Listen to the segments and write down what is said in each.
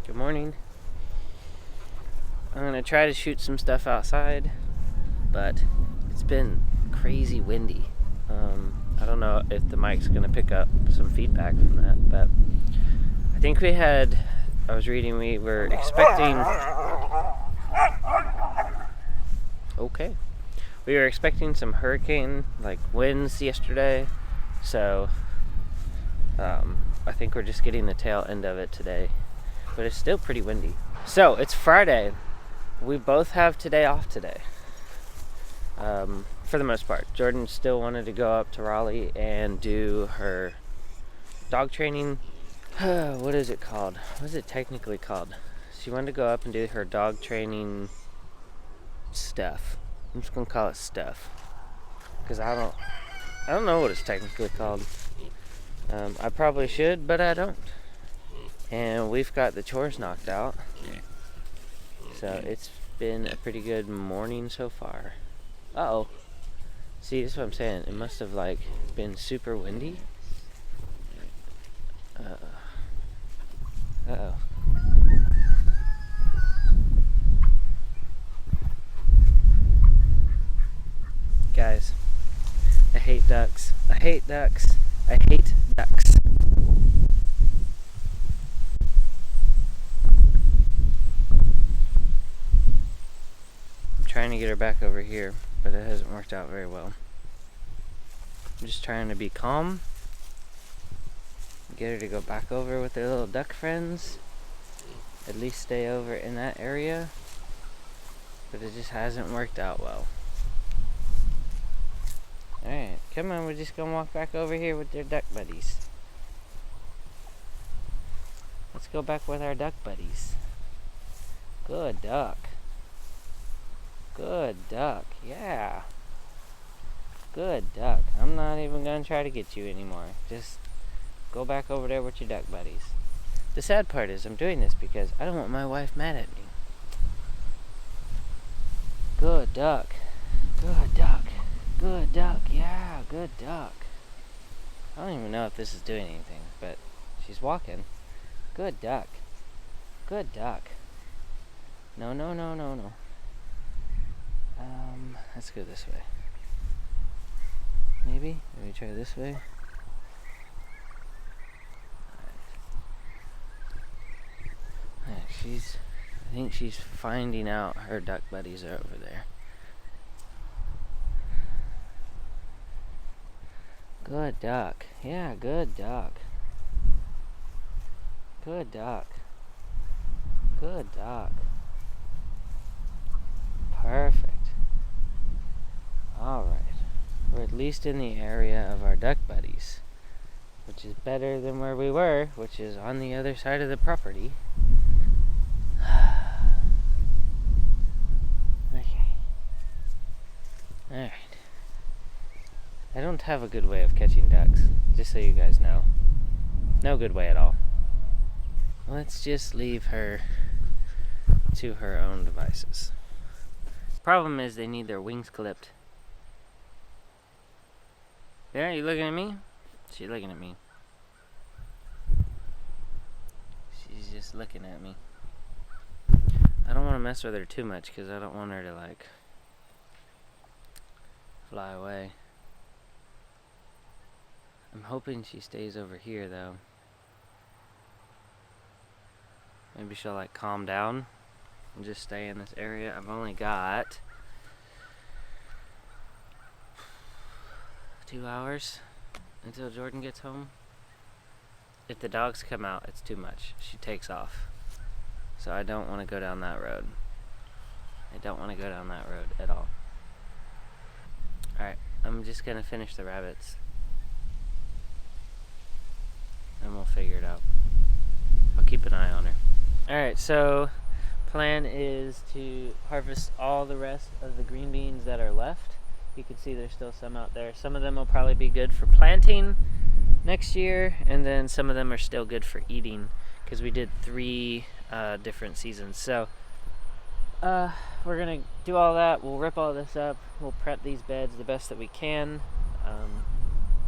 Good morning. I'm gonna try to shoot some stuff outside, but it's been crazy windy. I don't know if the mic's gonna pick up some feedback from that, but I think I was reading we were expecting... Okay. We were expecting some hurricane, winds yesterday, so I think we're just getting the tail end of it today. But it's still pretty windy. So, it's Friday. We both have today off today. For the most part. Jordan still wanted to go up to Raleigh and do her dog training. What is it called? What is it technically called? She wanted to go up and do her dog training stuff. I'm just gonna call it stuff. Because I don't know what it's technically called. I probably should, but I don't. And we've got the chores knocked out. So it's been a pretty good morning so far. Uh-oh. See, that's what I'm saying. It must have, been super windy. Uh-oh. Guys, I hate ducks. I hate ducks. I hate ducks. Trying to get her back over here, but it hasn't worked out very well. I'm just trying to be calm, get her to go back over with her little duck friends, at least stay over in that area, but it just hasn't worked out well. Alright, come on, we're just gonna walk back over here with their duck buddies. Let's go back with our duck buddies. Good duck. Good duck, yeah. Good duck. I'm not even gonna try to get you anymore. Just go back over there with your duck buddies. The sad part is I'm doing this because I don't want my wife mad at me. Good duck. Good duck. Good duck, yeah, good duck. I don't even know if this is doing anything, but she's walking. Good duck. Good duck. No. Let's go this way. Maybe try this way. Alright, I think she's finding out her duck buddies are over there. Good duck. Yeah, good duck. Good duck. Good duck. Perfect. Alright. We're at least in the area of our duck buddies, which is better than where we were, which is on the other side of the property. Okay. Alright. I don't have a good way of catching ducks, just so you guys know. No good way at all. Let's just leave her to her own devices. Problem is they need their wings clipped. There, you looking at me? She's looking at me. She's just looking at me. I don't want to mess with her too much because I don't want her to fly away. I'm hoping she stays over here though. Maybe she'll calm down and just stay in this area. I've only got 2 hours until Jordan gets home. If the dogs come out, it's too much. She takes off. So I don't want to go down that road. I don't want to go down that road at all. Alright, I'm just going to finish the rabbits. And we'll figure it out. I'll keep an eye on her. Alright, so plan is to harvest all the rest of the green beans that are left. You can see there's still some out there. Some of them will probably be good for planting next year, and then some of them are still good for eating because we did 3 different seasons. So we're gonna do all that. We'll rip all this up. We'll prep these beds the best that we can,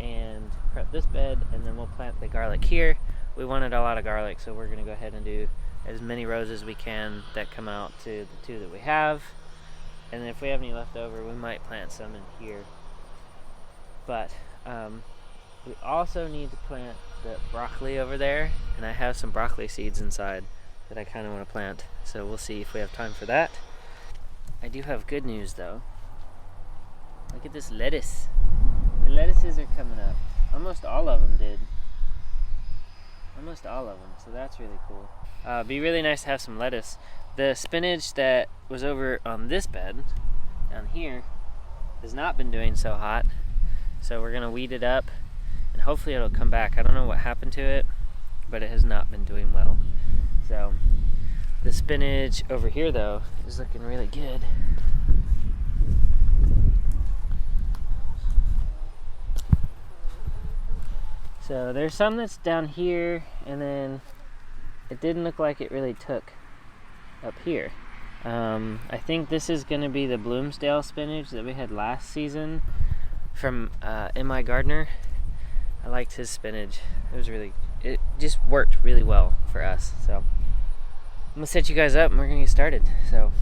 and prep this bed, and then we'll plant the garlic here. We wanted a lot of garlic, so we're gonna go ahead and do as many rows as we can that come out to the 2 that we have. And then if we have any left over, we might plant some in here. But we also need to plant the broccoli over there, and I have some broccoli seeds inside that I kind of want to plant. So we'll see if we have time for that. I do have good news though. Look at this lettuce. The lettuces are coming up. Almost all of them did. Almost all of them, so that's really cool. It'd be really nice to have some lettuce. The spinach that was over on this bed, down here, has not been doing so hot. So we're gonna weed it up, and hopefully it'll come back. I don't know what happened to it, but it has not been doing well. So the spinach over here though is looking really good. So there's some that's down here, and then it didn't look like it really took up here. I think this is going to be the Bloomsdale spinach that we had last season from M.I. Gardner. I liked his spinach. It just worked really well for us. So I'm gonna set you guys up and we're gonna get started. So.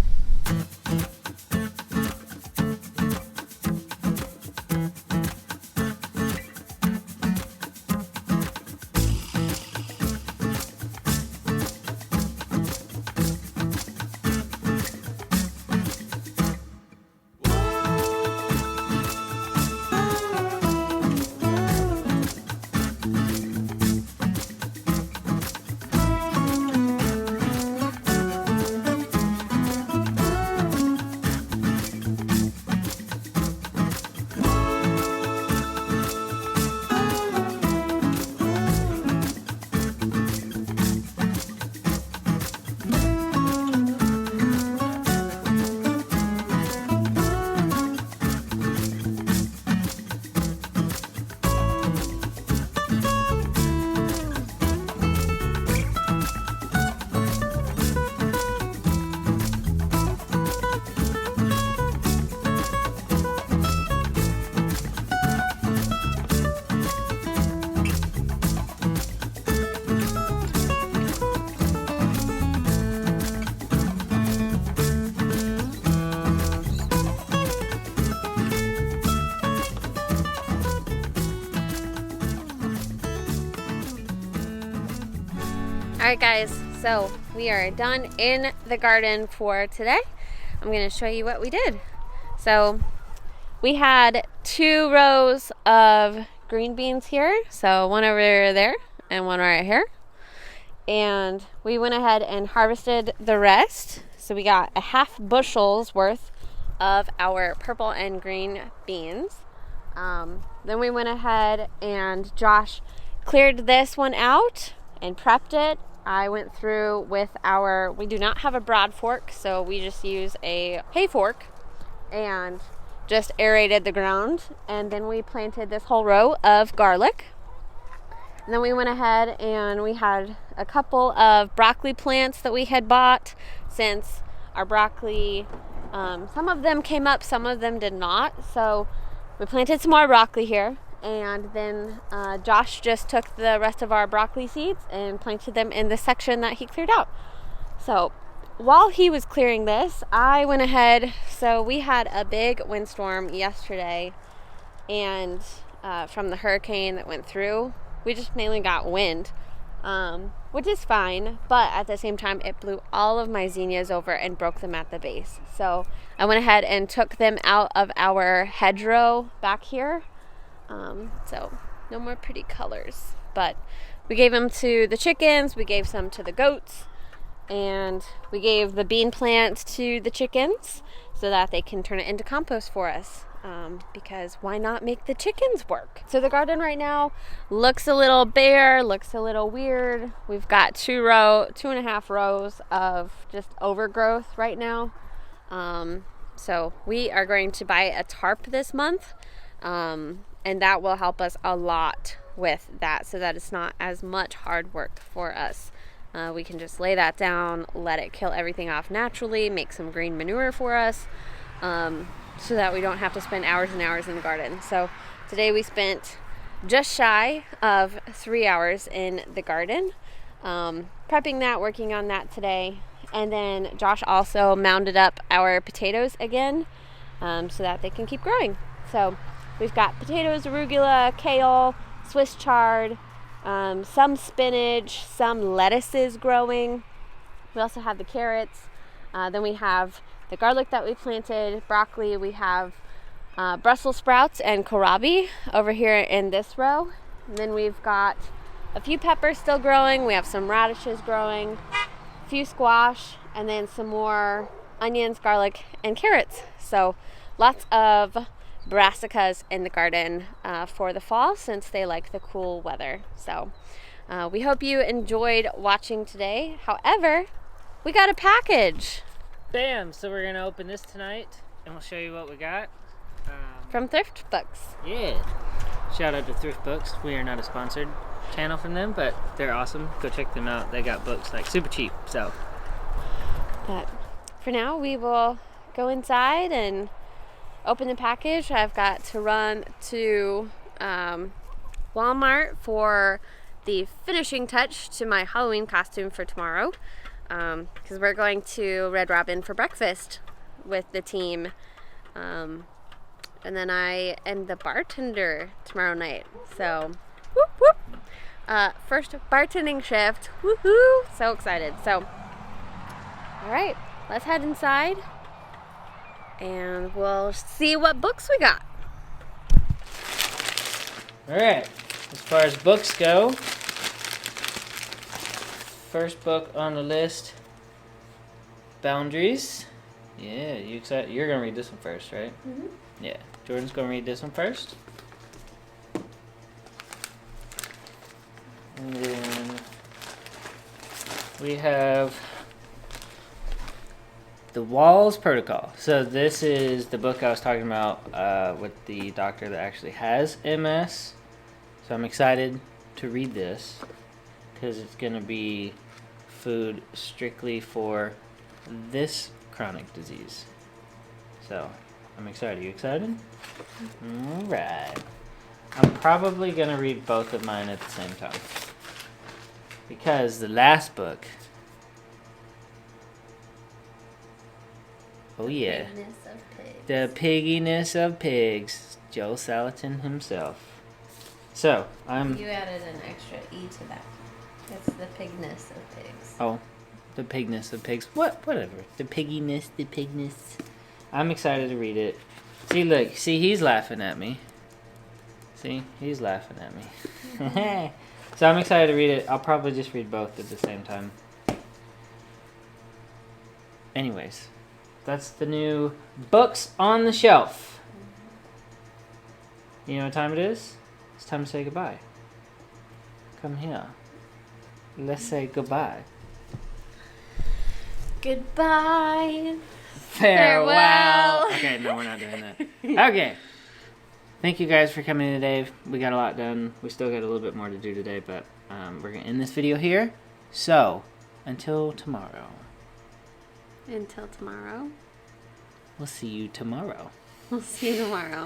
Alright guys, so we are done in the garden for today. I'm going to show you what we did. So we had 2 rows of green beans here, so one over there and one right here. And we went ahead and harvested the rest. So we got a half bushel's worth of our purple and green beans. Then we went ahead and Josh cleared this one out and prepped it. I went through with we do not have a broad fork, so we just use a hay fork and just aerated the ground. And then we planted this whole row of garlic. And then we went ahead and we had a couple of broccoli plants that we had bought, since our broccoli, some of them came up, some of them did not. So we planted some more broccoli here. And then Josh just took the rest of our broccoli seeds and planted them in the section that he cleared out. So while he was clearing this, I went ahead. So we had a big windstorm yesterday, and from the hurricane that went through, we just mainly got wind, which is fine. But at the same time, it blew all of my zinnias over and broke them at the base. So I went ahead and took them out of our hedgerow back here. So no more pretty colors, but we gave them to the chickens, we gave some to the goats, and we gave the bean plant to the chickens so that they can turn it into compost for us, because why not make the chickens work? So the garden right now looks a little bare, looks a little weird. We've got 2.5 rows of just overgrowth right now. So we are going to buy a tarp this month, and that will help us a lot with that, so that it's not as much hard work for us. We can just lay that down, let it kill everything off naturally, make some green manure for us, so that we don't have to spend hours and hours in the garden. So today we spent just shy of 3 hours in the garden. prepping that, working on that today. And then Josh also mounded up our potatoes again so that they can keep growing. So we've got potatoes, arugula, kale, Swiss chard, some spinach, some lettuces growing. We also have the carrots. Then we have the garlic that we planted, broccoli. We have Brussels sprouts and kohlrabi over here in this row. And then we've got a few peppers still growing. We have some radishes growing, a few squash, and then some more onions, garlic, and carrots. So lots of brassicas in the garden for the fall since they like the cool weather. So we hope you enjoyed watching today. However, we got a package. Bam! So we're gonna open this tonight, and we'll show you what we got. From Thriftbooks. Yeah. Shout out to Thriftbooks. We are not a sponsored channel from them, but they're awesome. Go check them out. They got books like super cheap. So. But for now, we will go inside and open the package. I've got to run to Walmart for the finishing touch to my Halloween costume for tomorrow, because we're going to Red Robin for breakfast with the team. And then I am the bartender tomorrow night. So, whoop whoop. First bartending shift. Woohoo! So excited. So, all right, let's head inside and we'll see what books we got. All right. As far as books go, first book on the list, Boundaries. Yeah, you excited? You're gonna read this one first, right? Mm-hmm. Yeah, Jordan's gonna read this one first. And then we have the Wahls Protocol. So this is the book I was talking about with the doctor that actually has MS. So I'm excited to read this because it's gonna be food strictly for this chronic disease. So I'm excited. You excited? Alright. I'm probably going to read both of mine at the same time. Because the last book... Oh yeah. The Pigginess of Pigs. Joe Salatin himself. So, You added an extra E to that. It's the Pigness of Pigs. Oh. The Pigness of Pigs. Whatever. The Pigginess, the Pigness. I'm excited to read it. See, look. See, he's laughing at me. See? He's laughing at me. Mm-hmm. So I'm excited to read it. I'll probably just read both at the same time. Anyways. That's the new books on the shelf. You know what time it is? It's time to say goodbye. Come here. Let's say goodbye. Goodbye. Farewell. Okay, no, we're not doing that. Okay. Thank you guys for coming in today. We got a lot done. We still got a little bit more to do today, but we're going to end this video here. So, until tomorrow. Until tomorrow. We'll see you tomorrow. We'll see you tomorrow.